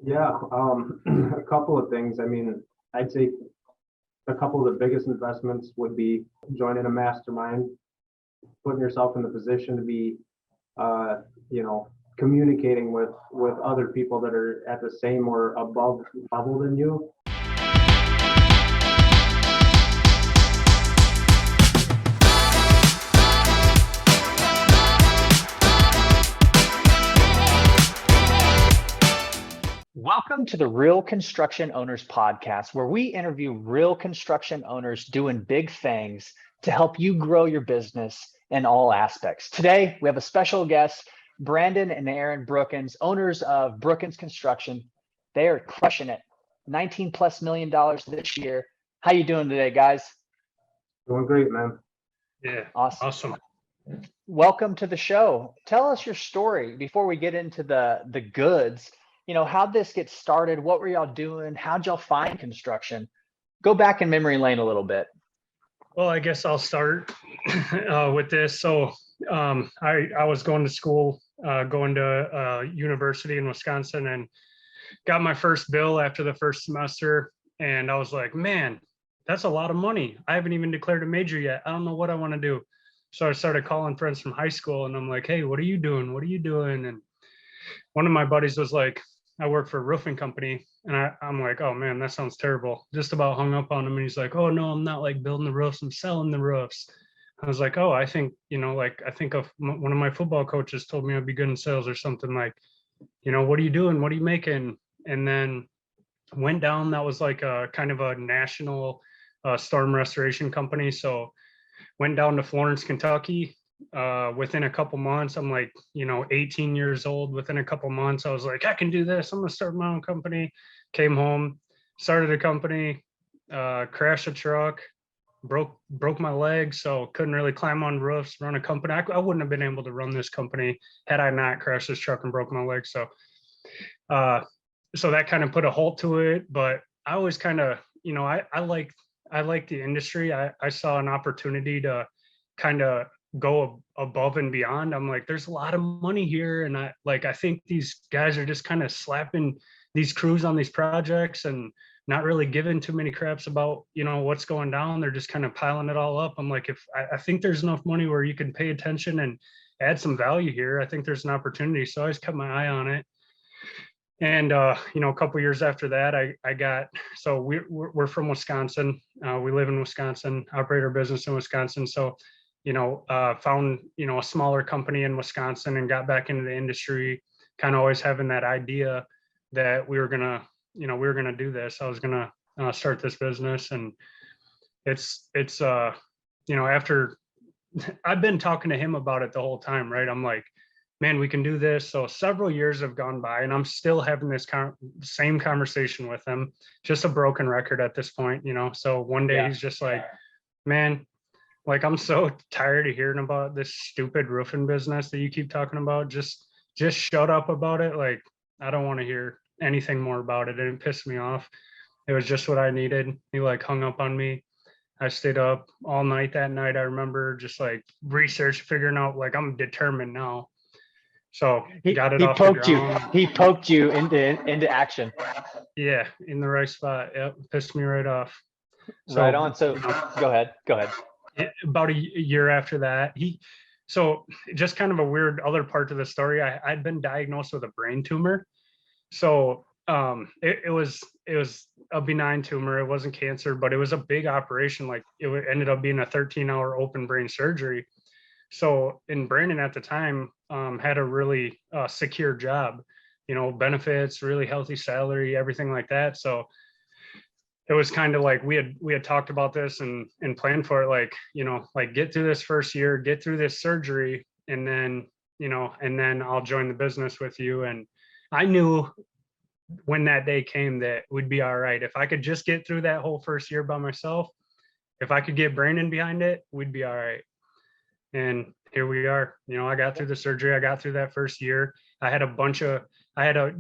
Yeah, a couple of things. I mean, I'd say a couple of the biggest investments would be joining a mastermind, putting yourself in the position to be, uh, you know, communicating with other people that are at the same or above level than you. Welcome to the Real Construction Owners Podcast, where we interview real construction owners doing big things to help you grow your business in all aspects. Today, we have a special guest, Brandon and Aaron Brookens, owners of Brookens Construction. They are crushing it. $19+ million this year. How you doing today, guys? Doing great, man. Yeah, Awesome. Welcome to the show. Tell us your story before we get into the goods. You know, how'd this get started? What were y'all doing? How'd y'all find construction? Go back in memory lane a little bit. Well, I guess I'll start with this. So I was going to school, going to university in Wisconsin, and got my first bill after the first semester. And I was like, man, that's a lot of money. I haven't even declared a major yet. I don't know what I want to do. So I started calling friends from high school, and I'm like, hey, what are you doing? What are you doing? And one of my buddies was like, I work for a roofing company. And I'm like, oh man, that sounds terrible. Just about hung up on him. And he's like, oh no, I'm not like building the roofs, I'm selling the roofs. I was like, oh, I think, I think of one of my football coaches told me I'd be good in sales or something. Like, what are you doing? What are you making? And then went down. That was like a kind of a national storm restoration company. So went down to Florence, Kentucky. Within a couple months, I'm like, 18 years old. Within a couple months, I was like, I can do this. I'm gonna start my own company. Came home, started a company, crashed a truck, broke my leg, so couldn't really climb on roofs, run a company. I wouldn't have been able to run this company had I not crashed this truck and broke my leg. So that kind of put a halt to it. But I always kind of, I like the industry. I saw an opportunity to kind of go above and beyond. I'm like, there's a lot of money here. And I think these guys are just kind of slapping these crews on these projects and not really giving too many craps about, what's going down. They're just kind of piling it all up. I'm like, I think there's enough money where you can pay attention and add some value here. I think there's an opportunity. So I always kept my eye on it. And, a couple of years after that, so we're from Wisconsin. We live in Wisconsin, operate our business in Wisconsin. So found, a smaller company in Wisconsin and got back into the industry, kind of always having that idea that we were going to do this. I was going to start this business. And it's after I've been talking to him about it the whole time, right? I'm like, man, we can do this. So several years have gone by and I'm still having this same conversation with him, just a broken record at this point, So one day he's just like, man, like, I'm so tired of hearing about this stupid roofing business that you keep talking about. Just shut up about it. Like, I don't want to hear anything more about it. And it pissed me off. It was just what I needed. He like hung up on me. I stayed up all night that night. I remember just like research, figuring out, like, I'm determined now. So got it off the ground. He poked you into action. Yeah, in the right spot. Yep, pissed me right off. So, right on. So go ahead. About a year after that, so just kind of a weird other part to the story. I'd been diagnosed with a brain tumor. So it was a benign tumor. It wasn't cancer, but it was a big operation. Like, it ended up being a 13-hour open brain surgery. So, in Brandon at the time had a really secure job, benefits, really healthy salary, everything like that. So it was kind of like we had talked about this and planned for it, like, get through this first year, get through this surgery, and then I'll join the business with you. And I knew when that day came that we'd be all right. If I could just get through that whole first year by myself, if I could get Brandon behind it, we'd be all right. And here we are. I got through the surgery. I got through that first year. I had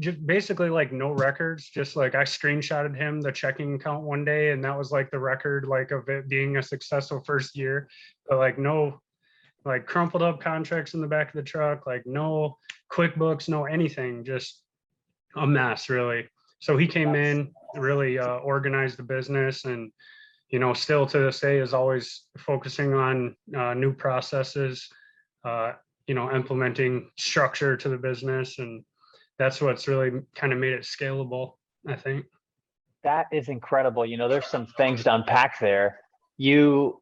just basically like no records, just like I screenshotted him the checking account one day, and that was like the record, like, of it being a successful first year. But like no like crumpled up contracts in the back of the truck, like no QuickBooks, no anything, just a mess, really. So he came in, really organized the business, and still to this day is always focusing on new processes, implementing structure to the business, and that's what's really kind of made it scalable, I think. That is incredible. There's some things to unpack there. We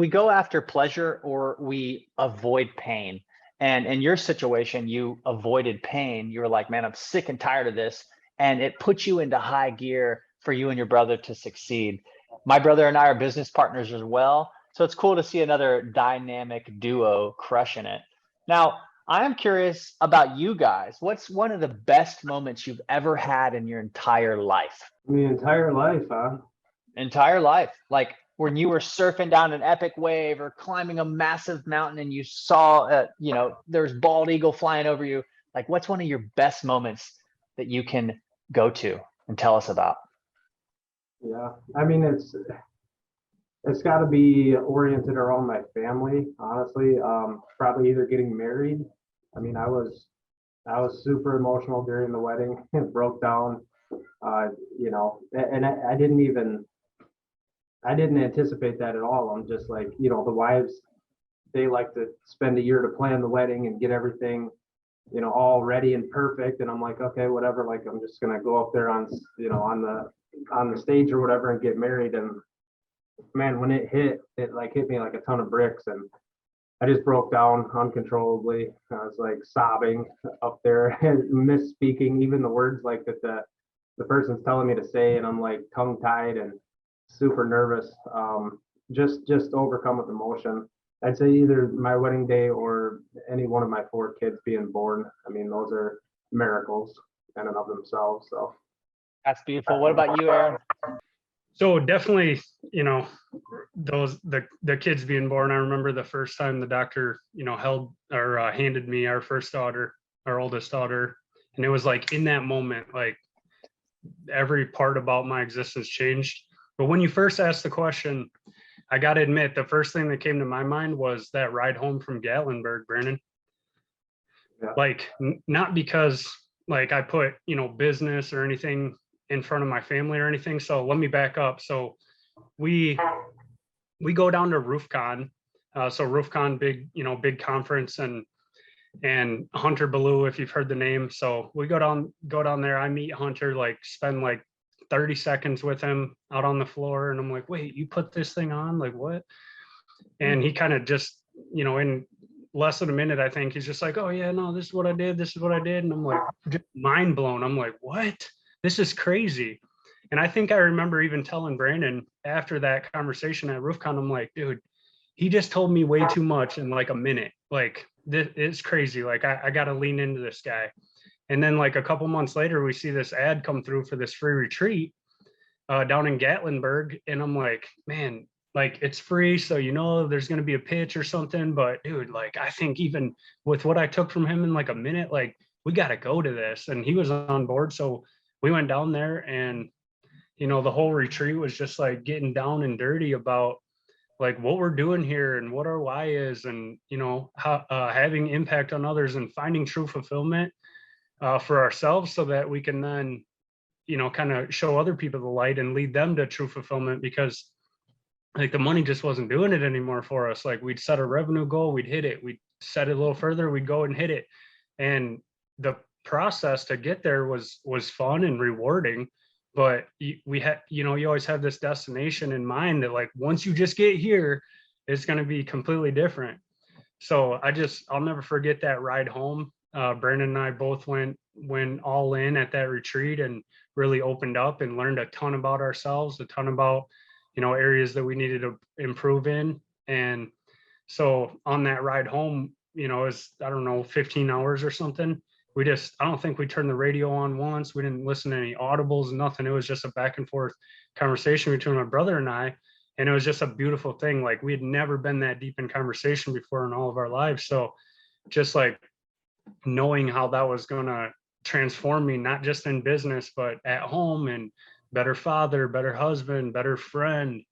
go after pleasure or we avoid pain. And in your situation, you avoided pain. You were like, man, I'm sick and tired of this. And it puts you into high gear for you and your brother to succeed. My brother and I are business partners as well. So it's cool to see another dynamic duo crushing it. Now, I am curious about you guys. What's one of the best moments you've ever had in your entire life? The entire life, huh? Entire life. Like when you were surfing down an epic wave or climbing a massive mountain and you saw, there's bald eagle flying over you. Like, what's one of your best moments that you can go to and tell us about? Yeah, I mean, it's got to be oriented around my family, honestly. Probably either getting married. I mean, I was super emotional during the wedding. It broke down, and I didn't anticipate that at all. I'm just like, the wives, they like to spend a year to plan the wedding and get everything, all ready and perfect. And I'm like, okay, whatever. Like, I'm just gonna go up there on the stage or whatever and get married. And man, when it hit me like a ton of bricks, and I just broke down uncontrollably. I was like sobbing up there and misspeaking even the words like that the person's telling me to say, and I'm like tongue tied and super nervous. Just overcome with emotion. I'd say either my wedding day or any one of my 4 kids being born. I mean, those are miracles in and of themselves. So that's beautiful. What about you, Aaron? So definitely, the kids being born. I remember the first time the doctor, held or handed me our first daughter, our oldest daughter. And it was like in that moment, like every part about my existence changed. But when you first asked the question, I got to admit, the first thing that came to my mind was that ride home from Gatlinburg, Brandon. Yeah. Like, not because like I put, business or anything in front of my family or anything. So let me back up. So we go down to RoofCon. So RoofCon, big conference, and Hunter Ballou, if you've heard the name. So we go down there. I meet Hunter, like spend like 30 seconds with him out on the floor. And I'm like, wait, you put this thing on? Like what? And he kind of just, in less than a minute, I think he's just like, oh yeah, no, this is what I did. This is what I did. And I'm like, just mind blown. I'm like, what? This is crazy. And I think I remember even telling Brandon after that conversation at RoofCon, I'm like, dude, he just told me way too much in like a minute. Like, this is crazy. Like, I got to lean into this guy. And then like a couple months later, we see this ad come through for this free retreat down in Gatlinburg. And I'm like, man, like it's free. So, there's going to be a pitch or something. But dude, like, I think even with what I took from him in like a minute, like we got to go to this. And he was on board. So we went down there, and, the whole retreat was just like getting down and dirty about like what we're doing here and what our why is, and, how having impact on others and finding true fulfillment for ourselves, so that we can then, kind of show other people the light and lead them to true fulfillment, because like the money just wasn't doing it anymore for us. Like we'd set a revenue goal, we'd hit it, we'd set it a little further, we'd go and hit it. And the process to get there was fun and rewarding, but we had, you always have this destination in mind that like, once you just get here, it's going to be completely different. So I'll never forget that ride home. Brandon and I both went all in at that retreat and really opened up and learned a ton about ourselves, a ton about, areas that we needed to improve in. And so on that ride home, it was, I don't know, 15 hours or something. I don't think we turned the radio on once. We didn't listen to any audibles, nothing. It was just a back and forth conversation between my brother and I. And it was just a beautiful thing. Like we had never been that deep in conversation before in all of our lives. So just like knowing how that was going to transform me, not just in business, but at home, and better father, better husband, better friend.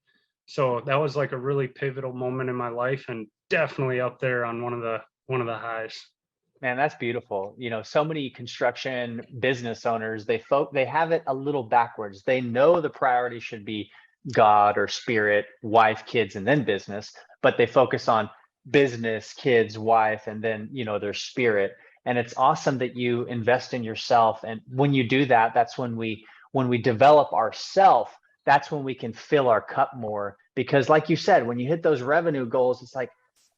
So that was like a really pivotal moment in my life, and definitely up there on one of the highs. Man, that's beautiful. So many construction business owners, they have it a little backwards. They know the priority should be God or spirit, wife, kids, and then business, but they focus on business, kids, wife, and then, their spirit. And it's awesome that you invest in yourself. And when you do that, that's when we develop ourself, that's when we can fill our cup more. Because like you said, when you hit those revenue goals, it's like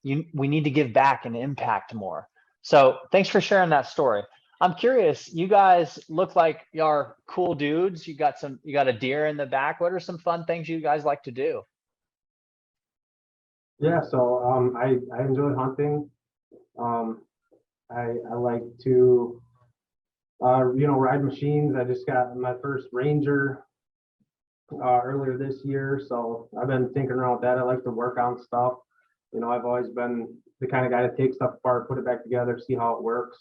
we need to give back and impact more. So thanks for sharing that story. I'm curious, you guys look like you're cool dudes. You got a deer in the back. What are some fun things you guys like to do? Yeah, so I enjoy hunting. I like to ride machines. I just got my first Ranger earlier this year, so I've been thinking around that. I like to work on stuff. I've always been the kind of guy to take stuff apart, put it back together, see how it works.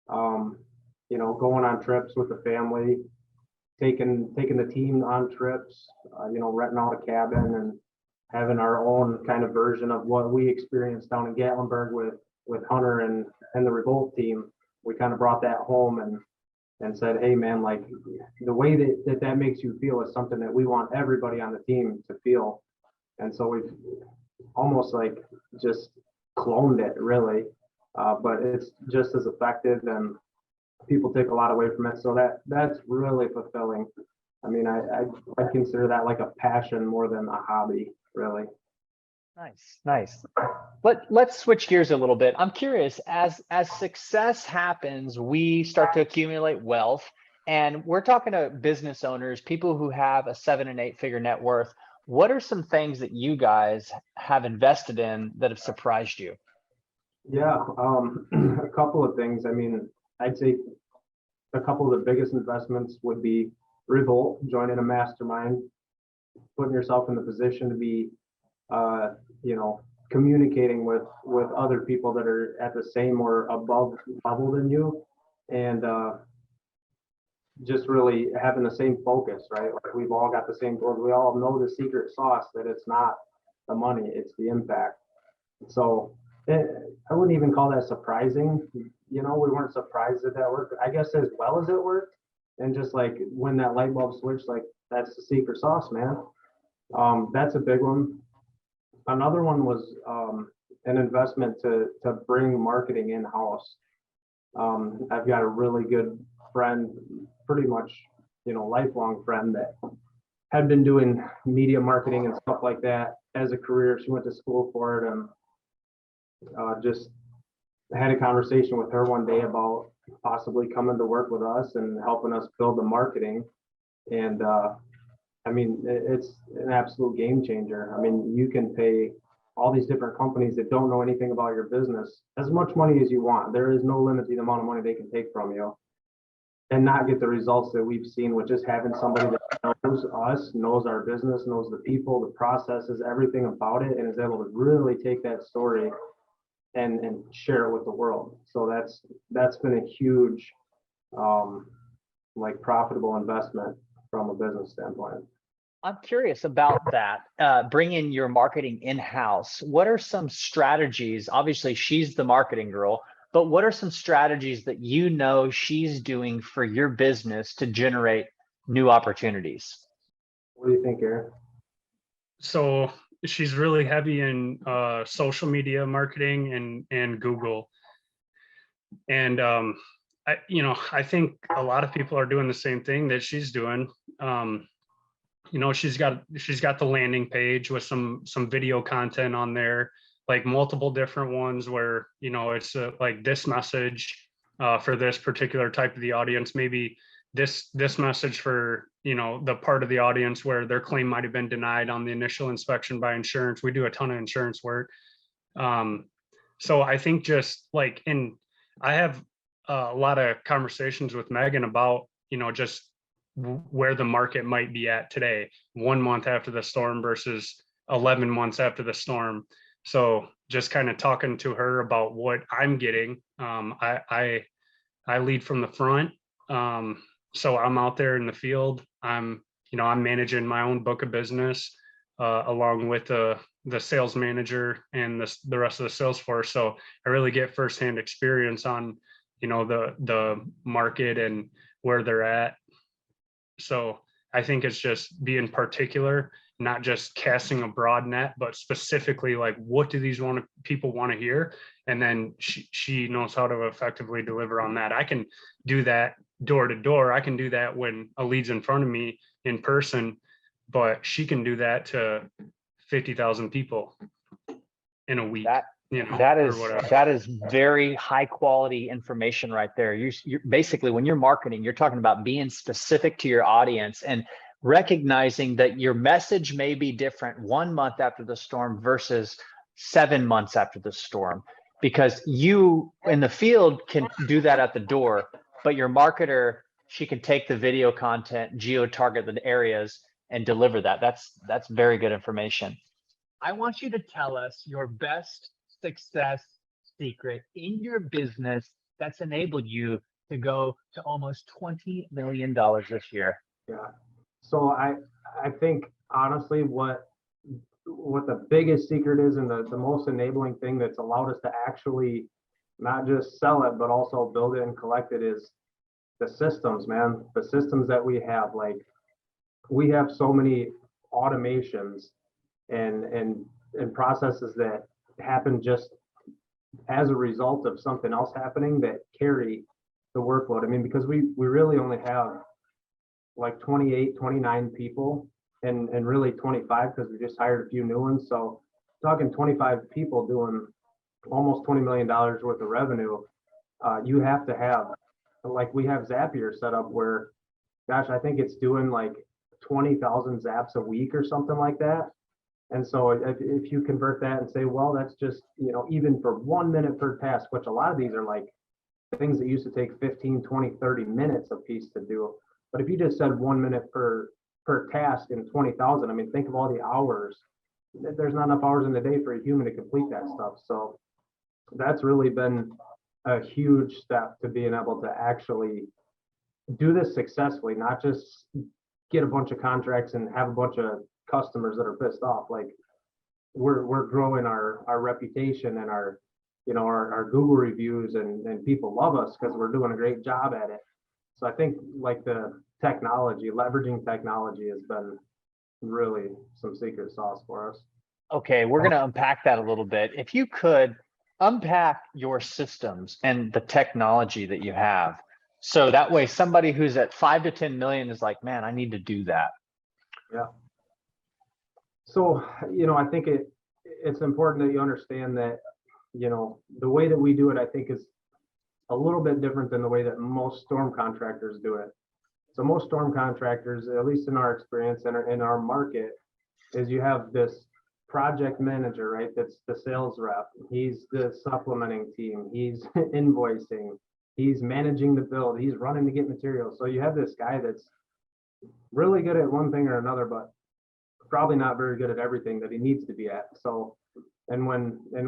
Going on trips with the family, taking the team on trips, renting out a cabin and having our own kind of version of what we experienced down in Gatlinburg with Hunter and the Revolt team. We kind of brought that home and said, hey man, like the way that makes you feel is something that we want everybody on the team to feel. And so we've almost like just cloned it really, but it's just as effective and people take a lot away from it. So that's really fulfilling. I mean, I consider that like a passion more than a hobby, really. Nice. Let's switch gears a little bit. I'm curious, as success happens, we start to accumulate wealth, and we're talking to business owners, people who have a 7 and 8 figure net worth. What are some things that you guys have invested in that have surprised you? Yeah, a couple of things. I mean, I'd say a couple of the biggest investments would be Revolt, joining a mastermind, putting yourself in the position to be communicating with other people that are at the same or above level than you, and just really having the same focus, right? Like we've all got the same goals. We all know the secret sauce, that it's not the money, it's the impact. So I wouldn't even call that surprising. We weren't surprised that worked, I guess, as well as it worked. And just like when that light bulb switched, like that's the secret sauce, man. That's a big one. Another one was an investment to bring marketing in-house. I've got a really good friend, pretty much, lifelong friend that had been doing media marketing and stuff like that as a career. She went to school for it, and just had a conversation with her one day about possibly coming to work with us and helping us build the marketing. And I mean, it's an absolute game changer. I mean, you can pay all these different companies that don't know anything about your business as much money as you want. There is no limit to the amount of money they can take from you and not get the results that we've seen with just having somebody that knows us, knows our business, knows the people, the processes, everything about it, and is able to really take that story and share it with the world. So that's been a huge, profitable investment from a business standpoint. I'm curious about that, bringing your marketing in-house. What are some strategies? Obviously, she's the marketing girl, but what are some strategies that she's doing for your business to generate new opportunities? What do you think, Aaron? So she's really heavy in social media marketing and Google. And I think a lot of people are doing the same thing that she's doing. She's got the landing page with some video content on there, like multiple different ones where, it's like this message for this particular type of the audience, maybe this message for, the part of the audience where their claim might have been denied on the initial inspection by insurance. We do a ton of insurance work. So I think I have a lot of conversations with Megan about, just where the market might be at today, 1 month after the storm versus 11 months after the storm. So just kind of talking to her about what I'm getting. I lead from the front. So I'm out there in the field. I'm managing my own book of business, along with the the sales manager and the rest of the sales force. So I really get firsthand experience on, the market and where they're at. So I think it's just being particular, not just casting a broad net, but specifically like, what do these people want to hear? And then she knows how to effectively deliver on that. I can do that door to door. I can do that when a lead's in front of me in person, but she can do that to 50,000 people in a week. That is very high quality information right there. You're basically, when you're marketing, you're talking about being specific to your audience and recognizing that your message may be different 1 month after the storm versus 7 months after the storm, because you in the field can do that at the door, but your marketer, she can take the video content, geo-target the areas and deliver that. That's very good information. I want you to tell us your best success secret in your business that's enabled you to go to almost $20 million this year. Yeah. So I think honestly what the biggest secret is, and the most enabling thing that's allowed us to actually not just sell it, but also build it and collect it, is the systems, man. The systems that we have. Like, we have so many automations and processes that happen just as a result of something else happening that carry the workload. I mean, because we really only have like 28, 29 people and really 25 because we just hired a few new ones. So talking 25 people doing almost $20 million worth of revenue, you have to have, like, we have Zapier set up where, gosh, I think it's doing like 20,000 zaps a week or something like that. And so if you convert that and say, well, that's just, even for 1 minute per task, which a lot of these are like things that used to take 15, 20, 30 minutes a piece to do. But if you just said 1 minute per task in 20,000, I mean, think of all the hours. There's not enough hours in the day for a human to complete that stuff. So that's really been a huge step to being able to actually do this successfully, not just get a bunch of contracts and have a bunch of customers that are pissed off. Like, we're growing our reputation and our Google reviews, and people love us because we're doing a great job at it. So I think like the technology, leveraging technology has been really some secret sauce for us. Okay, we're going to unpack that a little bit. If you could unpack your systems and the technology that you have, so that way somebody who's at 5 to 10 million is like, man, I need to do that. Yeah. So, I think it's important that you understand that, the way that we do it, I think, is a little bit different than the way that most storm contractors do it. So most storm contractors, at least in our experience and in our market, is you have this project manager, right? That's the sales rep. He's the supplementing team. He's invoicing. He's managing the build. He's running to get materials. So you have this guy that's really good at one thing or another, but probably not very good at everything that he needs to be at. So, and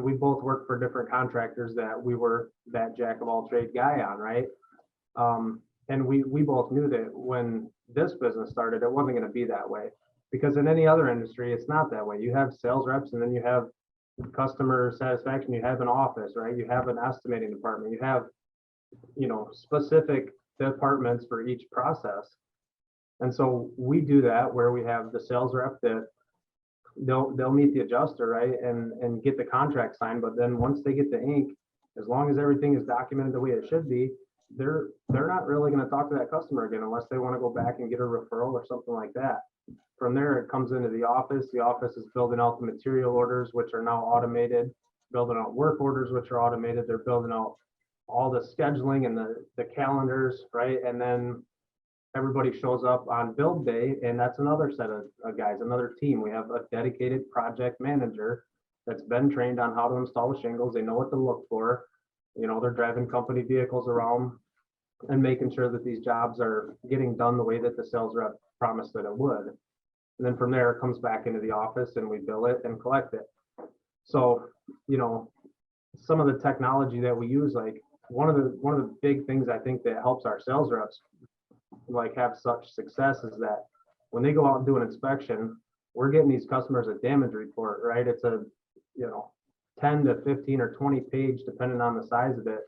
we both worked for different contractors that we were that jack of all trade guy on, right? And we both knew that when this business started, it wasn't going to be that way, because in any other industry, it's not that way. You have sales reps, and then you have customer satisfaction. You have an office, right? You have an estimating department. You have, specific departments for each process. And so we do that where we have the sales rep that they'll meet the adjuster, right, and get the contract signed. But then once they get the ink, as long as everything is documented the way it should be, they're not really going to talk to that customer again unless they want to go back and get a referral or something like that. From there, it comes into the office. The office is building out the material orders, which are now automated, building out work orders, which are automated. They're building out all the scheduling and the calendars, right? And then everybody shows up on build day, and that's another set of guys, another team. We have a dedicated project manager that's been trained on how to install the shingles. They know what to look for. They're driving company vehicles around and making sure that these jobs are getting done the way that the sales rep promised that it would. And then from there, it comes back into the office and we bill it and collect it. So, some of the technology that we use, like one of the big things I think that helps our sales reps like have such success is that when they go out and do an inspection, we're getting these customers a damage report, right? It's a, 10 to 15 or 20 page, depending on the size of it,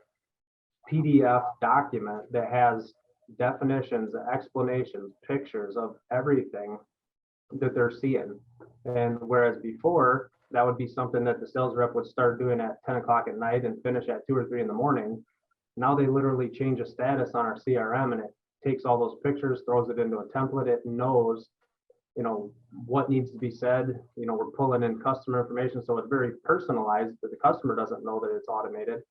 PDF document that has definitions, explanations, pictures of everything that they're seeing. And whereas before, that would be something that the sales rep would start doing at 10 o'clock at night and finish at 2 or 3 in the morning. Now they literally change a status on our CRM, and it takes all those pictures, throws it into a template. It knows, what needs to be said. We're pulling in customer information, so it's very personalized, but the customer doesn't know that it's automated.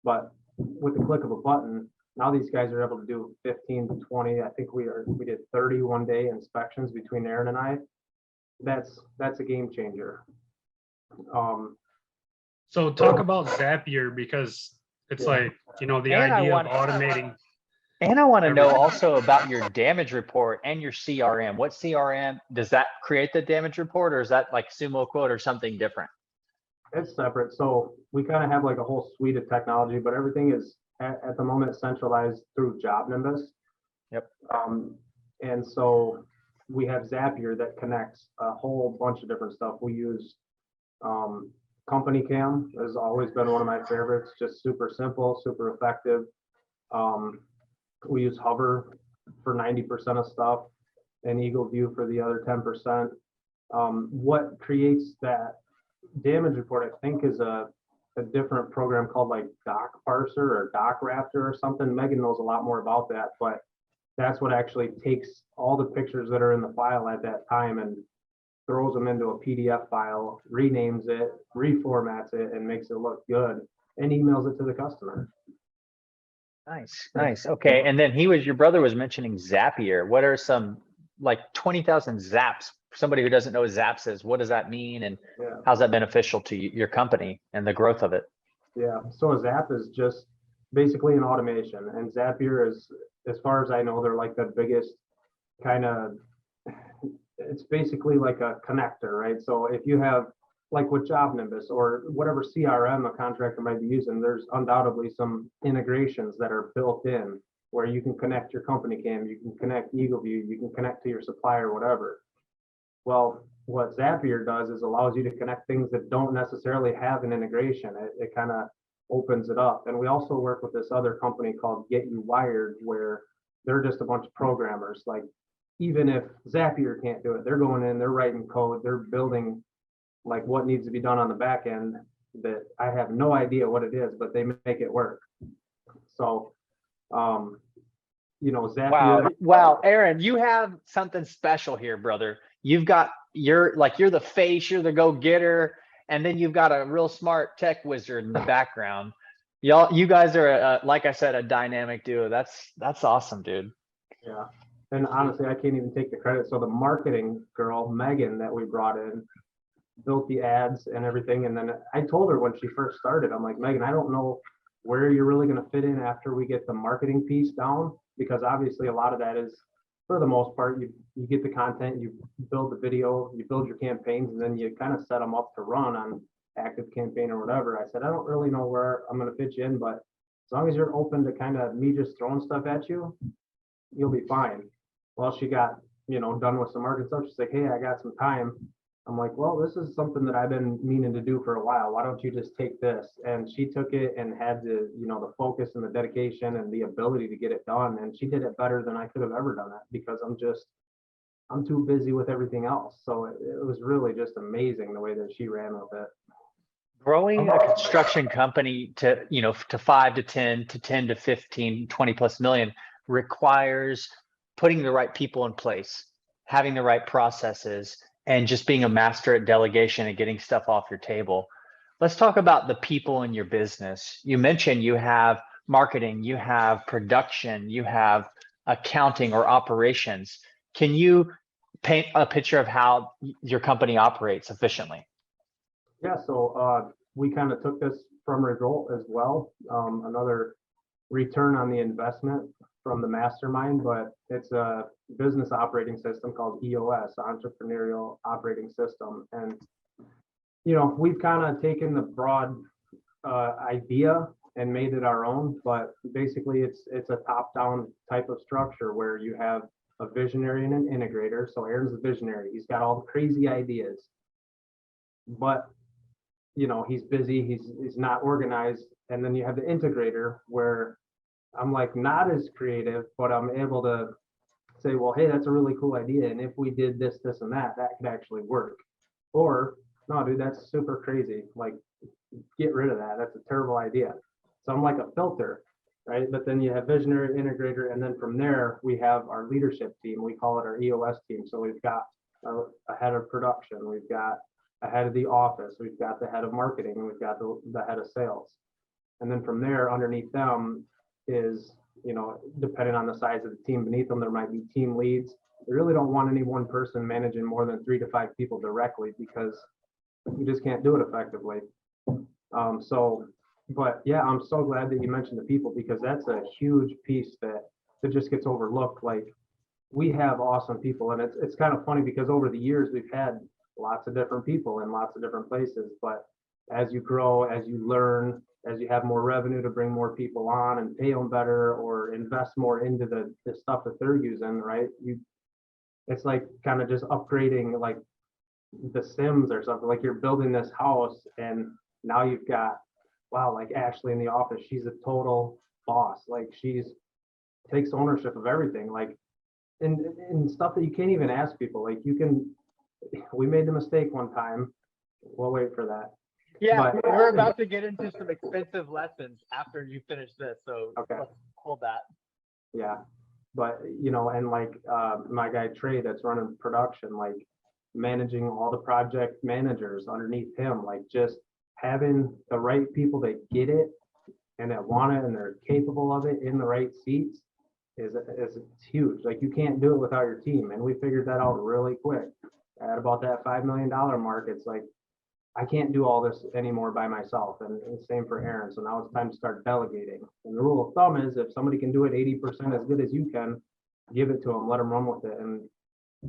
But with the click of a button, now these guys are able to do 15 to 20. I think we did 30 one-day inspections between Aaron and I. That's a game changer. So talk about Zapier, because it's the idea of automating. And I want to know also about your damage report and your CRM. What CRM, does that create the damage report, or is that like Sumo Quote or something different? It's separate. So we kind of have like a whole suite of technology, but everything is at the moment centralized through Job Nimbus. Yep. And so we have Zapier that connects a whole bunch of different stuff. We use Company Cam has always been one of my favorites, just super simple, super effective. We use Hover for 90% of stuff and Eagle View for the other 10%. What creates that damage report, I think, is a different program called like Doc Parser or Doc Raptor or something. Megan knows a lot more about that, but that's what actually takes all the pictures that are in the file at that time and throws them into a PDF file, renames it, reformats it, and makes it look good, and emails it to the customer. Nice. Okay. And then your brother was mentioning Zapier. What are some, like 20,000 zaps? Somebody who doesn't know what zaps is, what does that mean? And how's that beneficial to your company and the growth of it? Yeah. So a zap is just basically an automation, and Zapier is, as far as I know, they're like the biggest kind of, it's basically like a connector, right? So if you have, like with Job Nimbus or whatever CRM a contractor might be using, there's undoubtedly some integrations that are built in where you can connect your Company Cam, you can connect Eagle View, you can connect to your supplier, whatever. Well, what Zapier does is allows you to connect things that don't necessarily have an integration. It kind of opens it up. And we also work with this other company called Get You Wired, where they're just a bunch of programmers. Like, even if Zapier can't do it, they're going in, they're writing code, they're building like what needs to be done on the back end that I have no idea what it is, but they make it work. So, Zapier. Wow, Aaron, you have something special here, brother. You're the face, you're the go-getter, and then you've got a real smart tech wizard in the background. You guys are, like I said, a dynamic duo. That's awesome, dude. Yeah. And honestly, I can't even take the credit. So the marketing girl, Megan, that we brought in, built the ads and everything. And then I told her when she first started, I'm like, Megan, I don't know where you're really going to fit in after we get the marketing piece down, because obviously a lot of that is, for the most part, you get the content, you build the video, you build your campaigns, and then you kind of set them up to run on Active Campaign or whatever. I said, I don't really know where I'm going to fit you in, but as long as you're open to kind of me just throwing stuff at you, you'll be fine. Well, she got, done with some marketing stuff. She's like, hey, I got some time. I'm like, well, this is something that I've been meaning to do for a while. Why don't you just take this? And she took it and had the, the focus and the dedication and the ability to get it done. And she did it better than I could have ever done it, because I'm too busy with everything else. So it was really just amazing the way that she ran with it. Growing a construction company to 5 to 10 to 10 to 15, 20 plus million requires putting the right people in place, having the right processes, and just being a master at delegation and getting stuff off your table. Let's talk about the people in your business. You mentioned you have marketing, you have production, you have accounting or operations. Can you paint a picture of how your company operates efficiently? Yeah, so we kind of took this from Result as well. Another return on the investment from the mastermind, but it's a business operating system called EOS, Entrepreneurial Operating System. And, we've kind of taken the broad idea and made it our own, but basically it's a top-down type of structure where you have a visionary and an integrator. So Aaron's the visionary. He's got all the crazy ideas, but he's busy. He's not organized. And then you have the integrator where I'm like not as creative, but I'm able to say, well, hey, that's a really cool idea. And if we did this, this, and that could actually work. Or no, dude, that's super crazy. Like, get rid of that. That's a terrible idea. So I'm like a filter, right? But then you have visionary, integrator, and then from there we have our leadership team. We call it our EOS team. So we've got a head of production, we've got a head of the office, we've got the head of marketing, and we've got the head of sales. And then from there, underneath them is, depending on the size of the team beneath them, there might be team leads. We really don't want any one person managing more than 3 to 5 people directly because you just can't do it effectively. But yeah, I'm so glad that you mentioned the people because that's a huge piece that just gets overlooked. Like, we have awesome people, and it's kind of funny because over the years we've had lots of different people in lots of different places. But as you grow, as you learn, as you have more revenue to bring more people on and pay them better or invest more into the stuff that they're using, right? It's like kind of just upgrading like the Sims or something. Like you're building this house and now you've got, wow, like Ashley in the office, she's a total boss. Like takes ownership of everything. Like and stuff that you can't even ask people. Like we made the mistake one time. We'll wait for that. Yeah, but we're about to get into some expensive lessons after you finish this. So okay, let's hold that. Yeah. But, and like my guy Trey that's running production, like managing all the project managers underneath him, like just having the right people that get it and that want it and they're capable of it in the right seats is huge. Like you can't do it without your team. And we figured that out really quick. At about that $5 million mark, it's like, I can't do all this anymore by myself. And same for Aaron. So now it's time to start delegating. And the rule of thumb is if somebody can do it 80% as good as you can, give it to them, let them run with it. And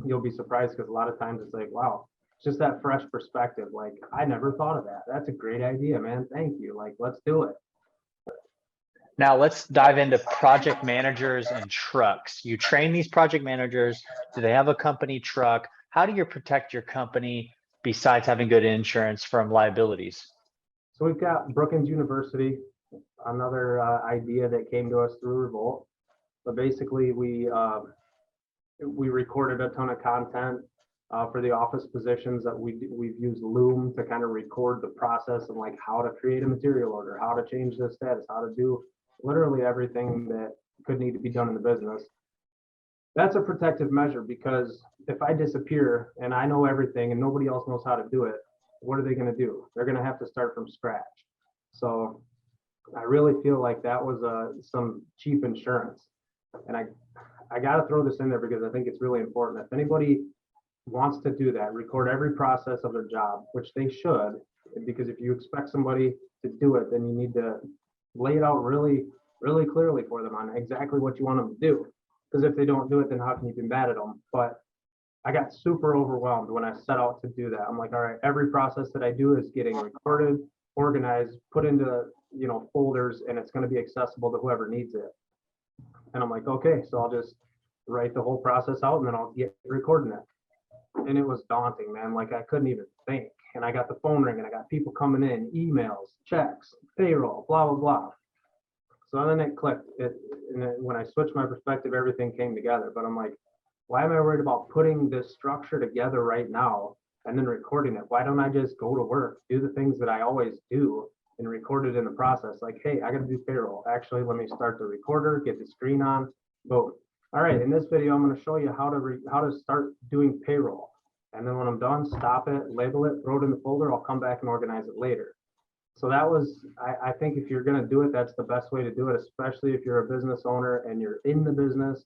you'll be surprised because a lot of times it's like, wow, it's just that fresh perspective. Like, I never thought of that. That's a great idea, man. Thank you. Like, let's do it. Now let's dive into project managers and trucks. You train these project managers. Do they have a company truck? How do you protect your company besides having good insurance from liabilities? So we've got Brookens University, another idea that came to us through Revolt. But basically, we recorded a ton of content for the office positions that we've used Loom to kind of record the process and like how to create a material order, how to change the status, how to do literally everything that could need to be done in the business. That's a protective measure because if I disappear and I know everything and nobody else knows how to do it, what are they going to do? They're going to have to start from scratch. So I really feel like that was some cheap insurance. And I got to throw this in there because I think it's really important. If anybody wants to do that, record every process of their job, which they should, because if you expect somebody to do it, then you need to lay it out really, really clearly for them on exactly what you want them to do. Because if they don't do it, then how can you be mad at them? But I got super overwhelmed when I set out to do that. I'm like, all right, every process that I do is getting recorded, organized, put into folders, and it's going to be accessible to whoever needs it. And I'm like, okay, so I'll just write the whole process out and then I'll get recording it. And it was daunting, man. Like I couldn't even think. And I got the phone ringing. I got people coming in, emails, checks, payroll, blah, blah, blah. So then it clicked. When I switched my perspective, everything came together. But I'm like, why am I worried about putting this structure together right now and then recording it? Why don't I just go to work, do the things that I always do and record it in the process? Like, hey, I got to do payroll. Actually, let me start the recorder, get the screen on, boom. All right, in this video, I'm going to show you how to start doing payroll. And then when I'm done, stop it, label it, throw it in the folder. I'll come back and organize it later. So that was, I think if you're going to do it, that's the best way to do it, especially if you're a business owner and you're in the business,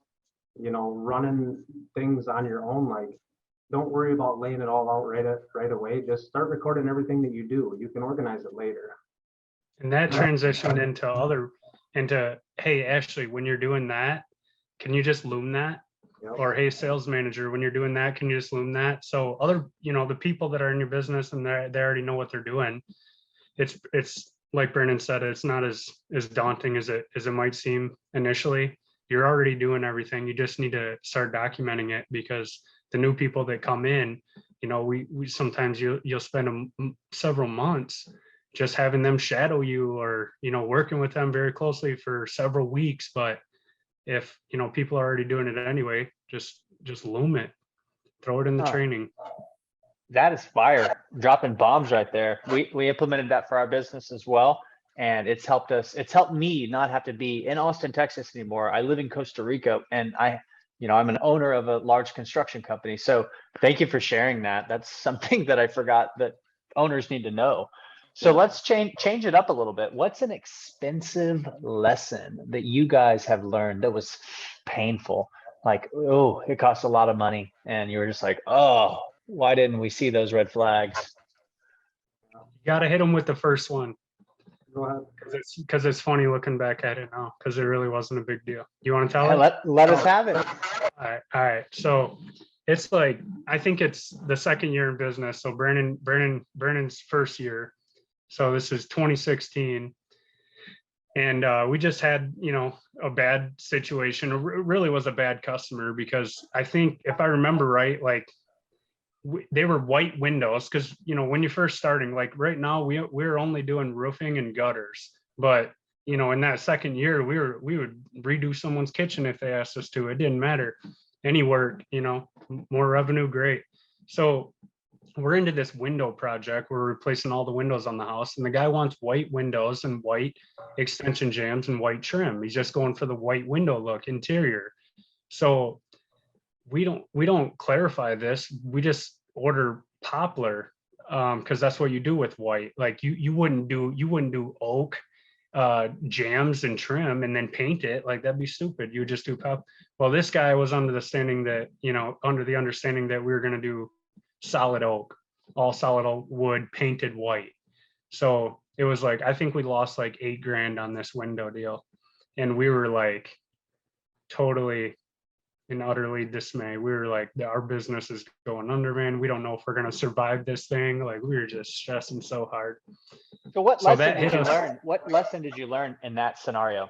running things on your own. Like, don't worry about laying it all out right away. Just start recording everything that you do. You can organize it later. And that transitioned into, hey, Ashley, when you're doing that, can you just loom that? Yep. Or, hey, sales manager, when you're doing that, can you just loom that? So other, the people that are in your business and they already know what they're doing. It's like Brandon said, it's not as daunting as it might seem initially. you're already doing everything. You just need to start documenting it, because the new people that come in, we sometimes you'll spend several months just having them shadow you, or, working with them very closely for several weeks. But if, people are already doing it anyway, just loom it, throw it in the training. That is fire. Dropping bombs right there. We implemented that for our business as well. And it's helped us. It's helped me not have to be in Austin, Texas anymore. I live in Costa Rica, and I'm an owner of a large construction company. So thank you for sharing that. That's something that I forgot that owners need to know. So let's change it up a little bit. What's an expensive lesson that you guys have learned that was painful? Like, oh, it costs a lot of money, and you were just like, oh, why didn't we see those red flags? You got to hit them with the first one. Go ahead. Because it's funny looking back at it now, because it really wasn't a big deal. You want to tell it? Let us have it. All right. So it's like, I think it's the second year in business. So Brandon's first year. So this is 2016. And we just had, a bad situation. It really was a bad customer, because I think, if I remember right, like, they were white windows, because when you're first starting, like right now we're only doing roofing and gutters, but in that second year we would redo someone's kitchen if they asked us to. It didn't matter, any work, more revenue, great. So we're into this window project. We're replacing all the windows on the house, and the guy wants white windows and white extension jambs and white trim. He's just going for the white window look, interior. So we don't clarify this. We just order poplar, because that's what you do with white. Like you wouldn't do oak jams and trim and then paint it. Like, that'd be stupid. You would just do pop. Well, this guy was under the understanding that we were going to do solid oak, all solid oak wood painted white. So it was like, I think we lost like $8,000 on this window deal, and we were like totally and utterly dismay. We were like, our business is going under, man. We don't know if we're going to survive this thing. Like, we were just stressing so hard. So what lesson did you learn? What lesson did you learn in that scenario?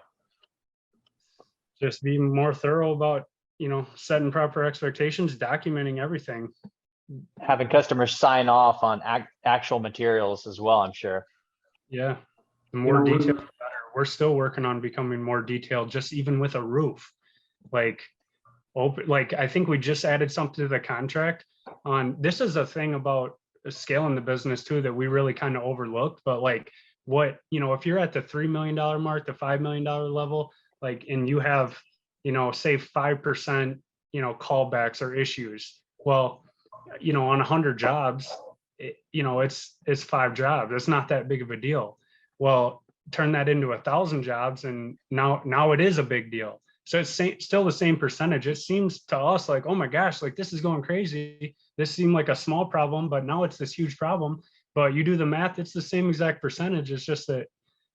Just be more thorough about, setting proper expectations, documenting everything. Having customers sign off on actual materials as well, I'm sure. Yeah. The more detailed, the better. We're still working on becoming more detailed, just even with a roof. Like, I think we just added something to the contract on. This is a thing about scaling the business too that we really kind of overlooked. But like, what, if you're at the $3 million mark, the $5 million level, like, and you have, say 5%, callbacks or issues. Well, on 100 jobs, it's 5 jobs. It's not that big of a deal. Well, turn that into 1,000 jobs, and now it is a big deal. So it's still the same percentage. It seems to us like, oh my gosh, like, this is going crazy. This seemed like a small problem, but now it's this huge problem. But you do the math, it's the same exact percentage. It's just that,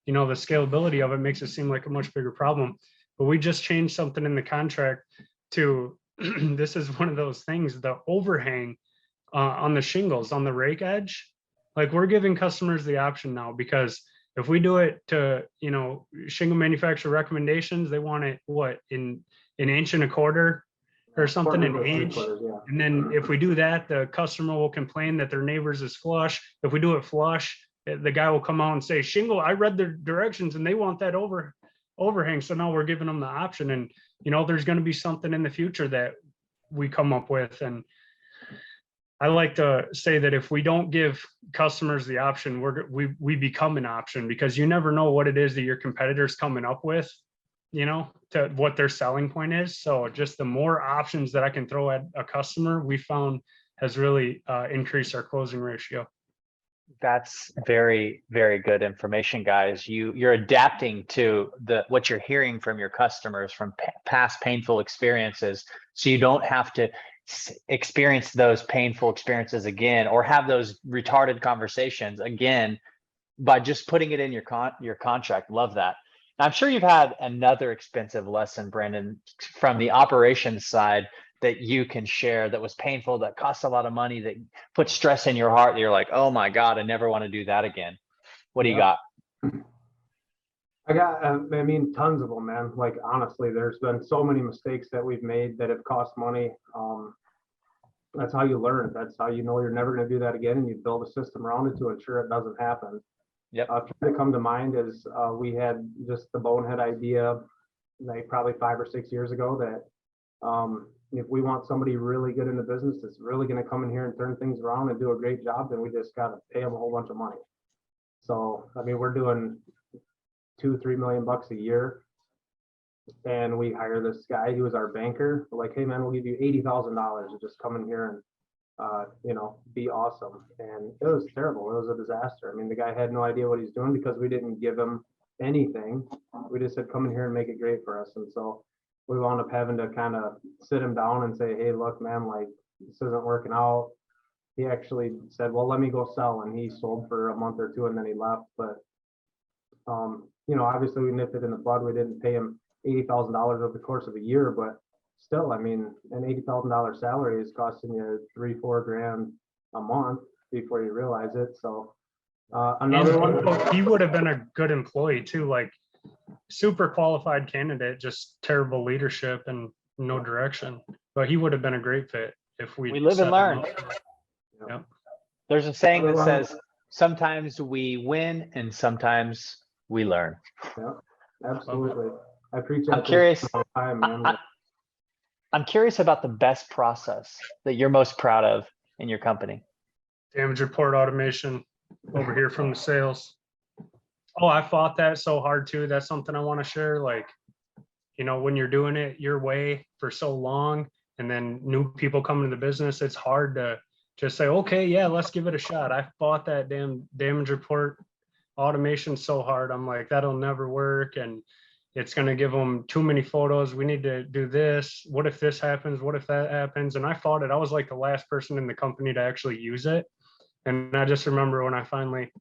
the scalability of it makes it seem like a much bigger problem. But we just changed something in the contract to, this is one of those things, the overhang on the shingles, on the rake edge. Like, we're giving customers the option now, because if we do it to, shingle manufacturer recommendations, they want it, in an inch and a quarter or something, an inch. Yeah. And then if we do that, the customer will complain that their neighbors is flush. If we do it flush, the guy will come out and say, shingle, I read their directions and they want that overhang. So now we're giving them the option. And, there's going to be something in the future that we come up with. And I like to say that if we don't give customers the option, we become an option, because you never know what it is that your competitor's coming up with, to what their selling point is. So just the more options that I can throw at a customer, we found has really increased our closing ratio. That's very, very good information, guys. You're adapting to what you're hearing from your customers from past painful experiences, so you don't have to experience those painful experiences again, or have those retarded conversations again, by just putting it in your contract. Love that. I'm sure you've had another expensive lesson, Brandon, from the operations side that you can share that was painful, that cost a lot of money, that put stress in your heart, that you're like, oh my God, I never want to do that again. What do you got? I mean, tons of them, man. Like, honestly, there's been so many mistakes that we've made that have cost money. That's how you learn. That's how you know you're never going to do that again. And you build a system around it to ensure it doesn't happen. Yep. Trying to come to mind is we had just the bonehead idea, like probably 5 or 6 years ago, that if we want somebody really good in the business that's really going to come in here and turn things around and do a great job, then we just got to pay them a whole bunch of money. So, I mean, we're doing $2-3 million a year, and we hire this guy. He was our banker. We're like, hey man, we'll give you $80,000 to just come in here and be awesome. And it was terrible. It was a disaster. I mean, the guy had no idea what he's doing because we didn't give him anything. We just said, come in here and make it great for us. And so we wound up having to kind of sit him down and say, hey, look, man, like, this isn't working out. He actually said, well, let me go sell. And he sold for a month or two and then he left. But, obviously we nipped it in the bud. We didn't pay him $80,000 over the course of a year, but still, I mean, an $80,000 salary is costing you $3-4 grand a month before you realize it. So another one, he would have been a good employee too, like super qualified candidate, just terrible leadership and no direction. But he would have been a great fit if we live and learn. Yep. There's a saying that says sometimes we win and sometimes we learn. Yeah, absolutely. I preach. I'm curious. All the time, man. I'm curious about the best process that you're most proud of in your company. Damage report automation over here from the sales. Oh, I fought that so hard too. That's something I want to share. Like, when you're doing it your way for so long and then new people come into the business, it's hard to just say, okay, yeah, let's give it a shot. I fought that damn damage report automation so hard. I'm like, that'll never work. And it's going to give them too many photos. We need to do this. What if this happens? What if that happens? And I fought it. I was like the last person in the company to actually use it. And I just remember when I finally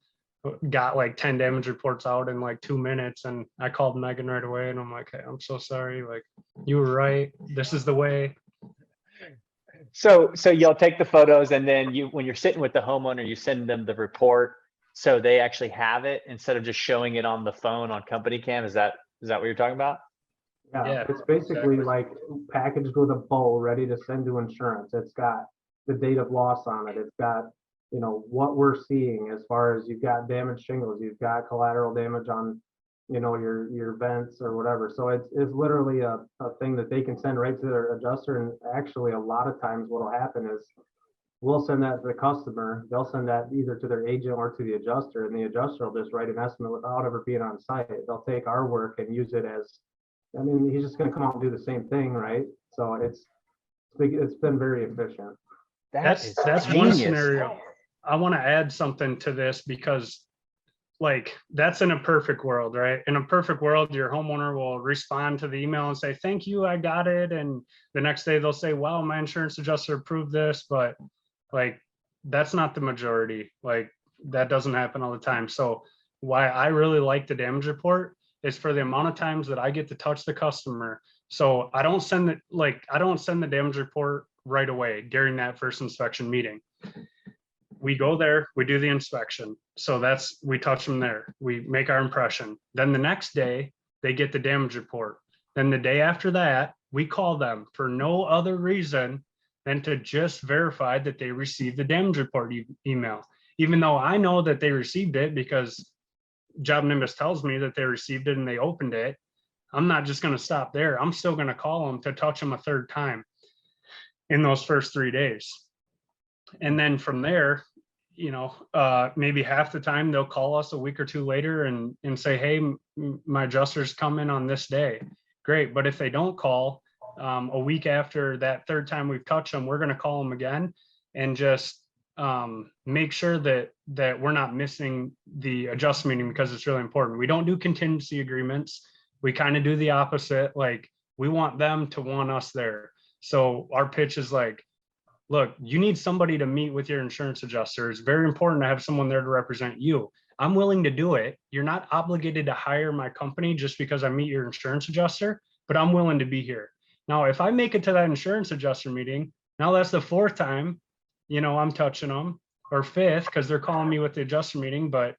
got like 10 damage reports out in like 2 minutes, and I called Megan right away and I'm like, hey, I'm so sorry. Like, you were right. This is the way. So you'll take the photos and then when you're sitting with the homeowner, you send them the report so they actually have it instead of just showing it on the phone on company cam. Is that what you're talking about? Yeah, it's basically like packaged with a bow ready to send to insurance. It's got the date of loss on it. It's got, what we're seeing as far as you've got damaged shingles, you've got collateral damage on, your vents or whatever. So it's literally a thing that they can send right to their adjuster. And actually a lot of times what'll happen is we'll send that to the customer. They'll send that either to their agent or to the adjuster, and the adjuster will just write an estimate without ever being on site. They'll take our work and use it as, he's just going to come out and do the same thing, right? So it's been very efficient. That's one scenario. I want to add something to this because, like, that's in a perfect world, right? In a perfect world, your homeowner will respond to the email and say, thank you, I got it. And the next day they'll say, wow, my insurance adjuster approved this. But like, that's not the majority. Like, that doesn't happen all the time. So why I really like the damage report is for the amount of times that I get to touch the customer. So I don't send the damage report right away during that first inspection meeting. We go there, we do the inspection. So we touch them there. We make our impression. Then the next day they get the damage report. Then the day after that, we call them for no other reason than to just verify that they received the damage report email. Even though I know that they received it because Job Nimbus tells me that they received it and they opened it, I'm not just going to stop there. I'm still going to call them to touch them a third time in those first 3 days. And then from there, maybe half the time they'll call us a week or two later and say, hey, my adjuster's coming on this day. Great. But if they don't call a week after that third time we've touched them, we're going to call them again and just make sure that we're not missing the adjustment meeting, because it's really important. We don't do contingency agreements. We kind of do the opposite. Like, we want them to want us there. So our pitch is like, look, you need somebody to meet with your insurance adjuster. It's very important to have someone there to represent you. I'm willing to do it. You're not obligated to hire my company just because I meet your insurance adjuster, but I'm willing to be here. Now, if I make it to that insurance adjuster meeting, now that's the fourth time, I'm touching them, or fifth, because they're calling me with the adjuster meeting, but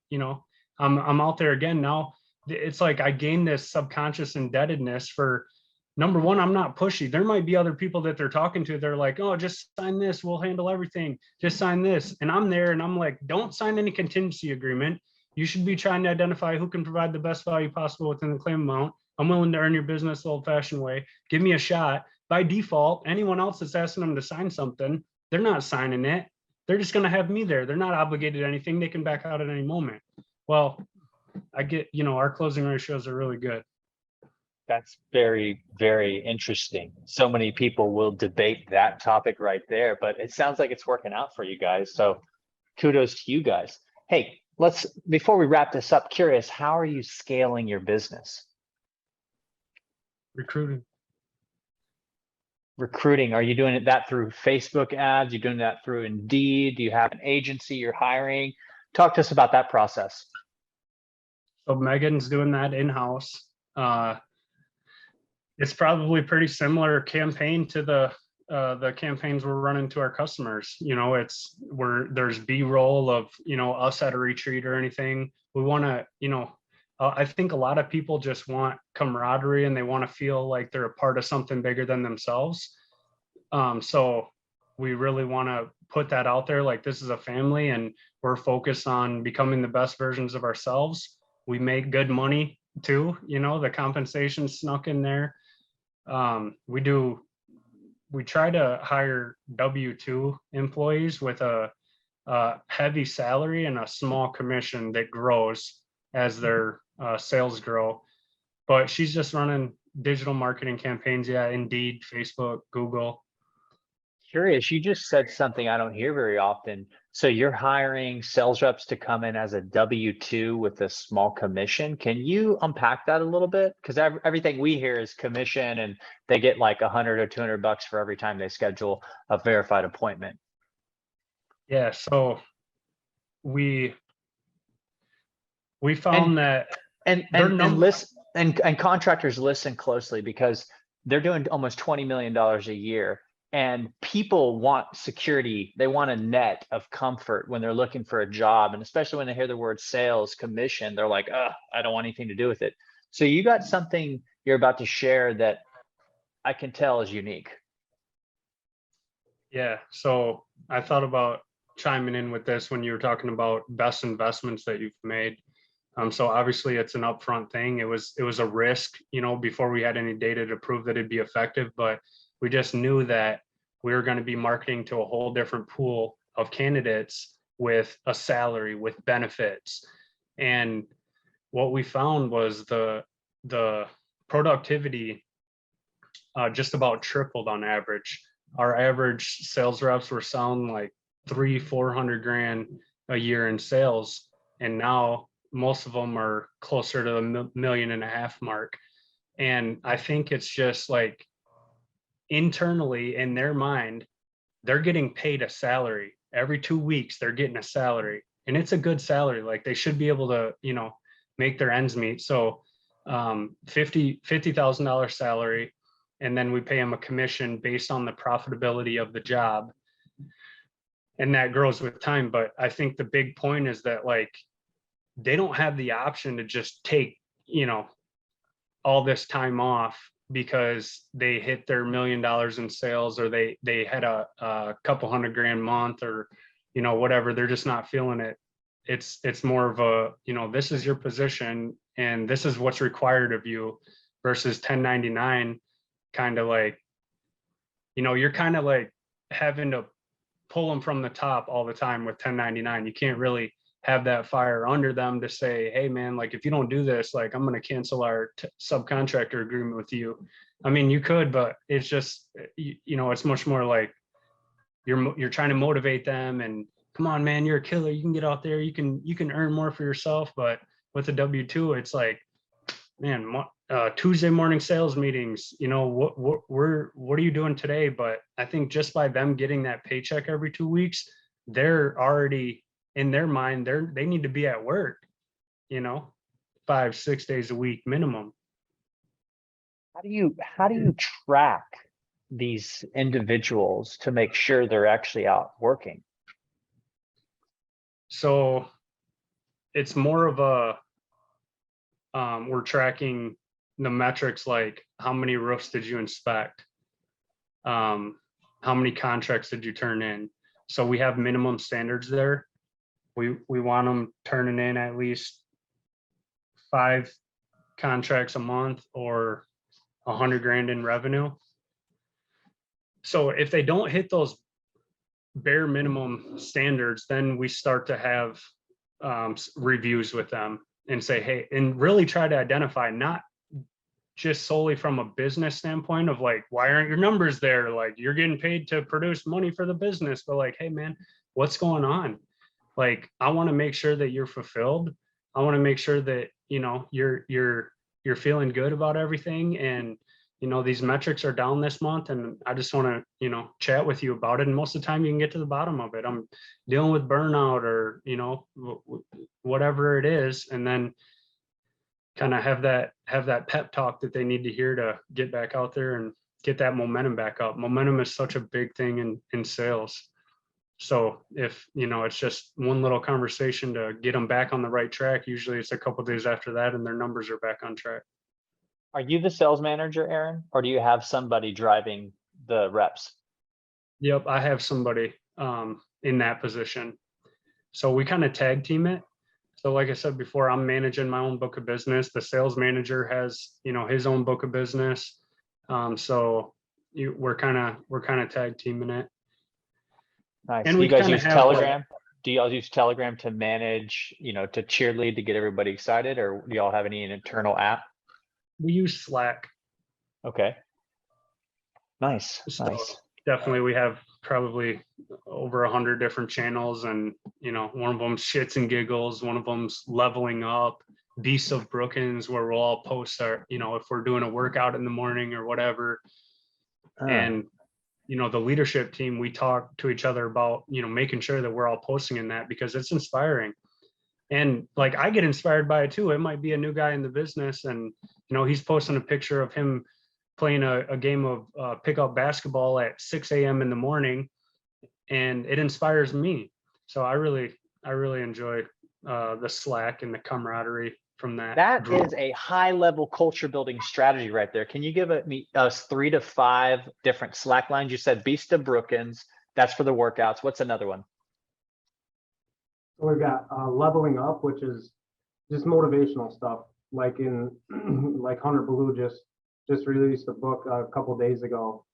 I'm out there again. Now it's like I gained this subconscious indebtedness for, number one, I'm not pushy. There might be other people that they're talking to. They're like, oh, just sign this. We'll handle everything. Just sign this. And I'm there and I'm like, don't sign any contingency agreement. You should be trying to identify who can provide the best value possible within the claim amount. I'm willing to earn your business the old fashioned way. Give me a shot. By default, anyone else that's asking them to sign something, they're not signing it. They're just going to have me there. They're not obligated to anything. They can back out at any moment. Well, I get, our closing ratios are really good. That's very, very interesting. So many people will debate that topic right there, but it sounds like it's working out for you guys. So kudos to you guys. Hey, before we wrap this up, curious, how are you scaling your business? Recruiting. Are you doing that through Facebook ads? You're doing that through Indeed? Do you have an agency you're hiring? Talk to us about that process. So Megan's doing that in-house. It's probably pretty similar campaign to the campaigns we're running to our customers. It's where there's B-roll of, us at a retreat or anything. We want to, I think a lot of people just want camaraderie and they want to feel like they're a part of something bigger than themselves. So we really want to put that out there. Like, this is a family and we're focused on becoming the best versions of ourselves. We make good money too. The compensation snuck in there. We try to hire W-2 employees with a heavy salary and a small commission that grows as their sales grow. But she's just running digital marketing campaigns. Yeah, Indeed, Facebook, Google. Curious, you just said something I don't hear very often. So you're hiring sales reps to come in as a W-2 with a small commission. Can you unpack that a little bit? Because everything we hear is commission and they get like $100 or $200 for every time they schedule a verified appointment. Yeah, so we found that and contractors listen closely because they're doing almost $20 million a year. And people want security. They want a net of comfort when they're looking for a job. And especially when they hear the word sales, commission, they're like, I don't want anything to do with it. So you got something you're about to share that I can tell is unique. Yeah. So I thought about chiming in with this when you were talking about best investments that you've made. So obviously it's an upfront thing. It was a risk, before we had any data to prove that it'd be effective, but we just knew that we were going to be marketing to a whole different pool of candidates with a salary, with benefits. And what we found was the productivity just about tripled on average. Our average sales reps were selling like $300,000-$400,000 a year in sales. And now most of them are closer to the $1.5 million mark. And I think it's just like, internally in their mind, they're getting paid a salary every 2 weeks. They're getting a salary and it's a good salary. Like, they should be able to, make their ends meet. So $50,000 salary. And then we pay them a commission based on the profitability of the job. And that grows with time. But I think the big point is that, like, they don't have the option to just take, all this time off because they hit their $1 million in sales, or they had a couple $100,000 a month, or whatever. They're just not feeling it. It's more of a, this is your position and this is what's required of you, versus 1099 kind of like, you're kind of like having to pull them from the top all the time with 1099. You can't really have that fire under them to say, hey man, like, if you don't do this, like, I'm going to cancel our subcontractor agreement with you. I mean, you could, but it's just, it's much more like you're trying to motivate them and, come on, man, you're a killer. You can get out there. You can earn more for yourself. But with a W-2, it's like, man, Tuesday morning sales meetings, what are you doing today? But I think just by them getting that paycheck every 2 weeks, they're already, in their mind, they need to be at work, 5-6 days a week minimum. How do you track these individuals to make sure they're actually out working? So it's more of a, we're tracking the metrics like how many roofs did you inspect? How many contracts did you turn in? So we have minimum standards there. We want them turning in at least 5 contracts a month or $100,000 in revenue. So if they don't hit those bare minimum standards, then we start to have reviews with them and say, hey, and really try to identify, not just solely from a business standpoint of like, why aren't your numbers there? Like, you're getting paid to produce money for the business, but like, hey man, what's going on? Like, I want to make sure that you're fulfilled. I want to make sure that, you know, you're feeling good about everything. And, you know, these metrics are down this month, and I just want to, you know, chat with you about it. And most of the time you can get to the bottom of it. I'm dealing with burnout or, you know, whatever it is. And then kind of have that pep talk that they need to hear to get back out there and get that momentum back up. Momentum is such a big thing in sales. So if, you know, it's just one little conversation to get them back on the right track, usually it's a couple of days after that and their numbers are back on track. Are you the sales manager, Aaron, or do you have somebody driving the reps? Yep, I have somebody in that position. So we kind of tag team it. So like I said before, I'm managing my own book of business. The sales manager has, you know, his own book of business. So we're kind of tag teaming it. Nice. And Do we you guys kinda use have, Telegram? Do y'all use Telegram to manage, you know, to cheerlead to get everybody excited, or do y'all have any internal app? We use Slack. Okay. Nice. So Nice. definitely we have probably over 100 different channels, and, you know, one of them shits and giggles, one of them's leveling up, Beasts of Brookens, where we'll all post our, you know, if we're doing a workout in the morning or whatever. And, you know, the leadership team, we talk to each other about, you know, making sure that we're all posting in that, because it's inspiring. And like, I get inspired by it too. It might be a new guy in the business, and, you know, he's posting a picture of him playing a game of pickup basketball at 6 a.m. in the morning, and it inspires me. So I really enjoy the Slack and the camaraderie from that. That group. is a high level culture building strategy right there. Can you give us 3 to 5 different Slack lines? You said Beast of Brookens. That's for the workouts. What's another one? We've got leveling up, which is just motivational stuff. Like like Hunter Ballou just released a book a couple days ago.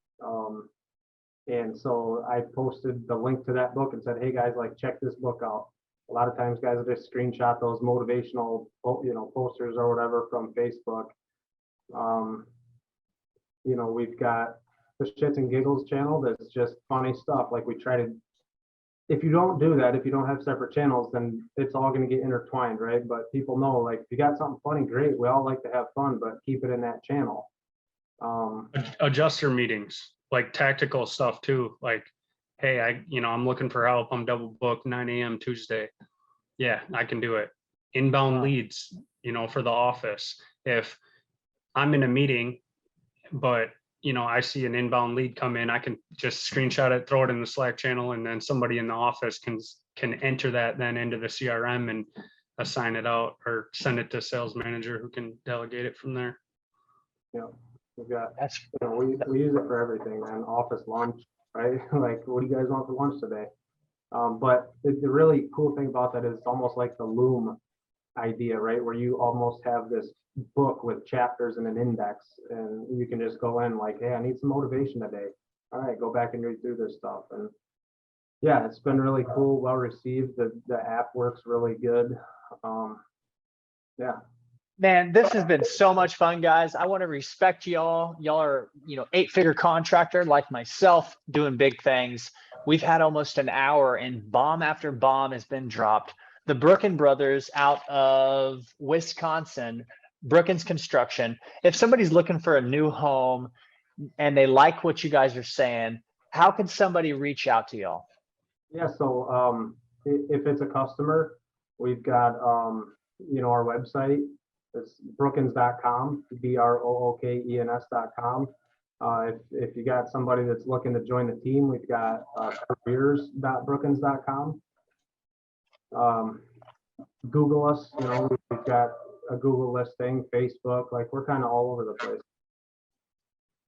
And so I posted the link to that book and said, hey guys, like, check this book out. A lot of times guys will just screenshot those motivational, you know, posters or whatever from Facebook. You know, we've got the Shits and Giggles channel that's just funny stuff. Like, we try to, if you don't do that, if you don't have separate channels, then it's all going to get intertwined, right? But people know, like, if you got something funny, great. We all like to have fun, but keep it in that channel. Adjuster meetings, like tactical stuff too. Like, hey, I'm looking for help. I'm double booked 9 a.m. Tuesday. Yeah, I can do it. Inbound leads, you know, for the office. If I'm in a meeting, but, you know, I see an inbound lead come in, I can just screenshot it, throw it in the Slack channel, and then somebody in the office can enter that then into the CRM and assign it out, or send it to sales manager who can delegate it from there. Yeah, we've got, you know, we use it for everything, man. Office lunch, right? Like, what do you guys want for lunch today? But the really cool thing about that is it's almost like the Loom idea, right? Where you almost have this book with chapters and an index, and you can just go in like, hey, I need some motivation today. All right, go back and read through this stuff. And yeah, it's been really cool, well received. The app works really good. Yeah. Man, this has been so much fun, guys. I want to respect y'all. Y'all are, you know, 8-figure contractor like myself, doing big things. We've had almost an hour, and bomb after bomb has been dropped. The Brooken brothers out of Wisconsin, Brookens Construction. If somebody's looking for a new home and they like what you guys are saying, how can somebody reach out to y'all? Yeah, so if it's a customer, we've got you know, our website. It's brookens.com, BROOKENS.com. If you got somebody that's looking to join the team, we've got careers.brookens.com. Google us, you know, we've got a Google listing, Facebook, like we're kind of all over the place.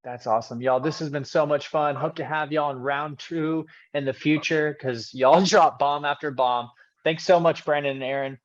That's awesome. Y'all, this has been so much fun. Hope to have y'all in round 2 in the future because y'all drop bomb after bomb. Thanks so much, Brandon and Aaron.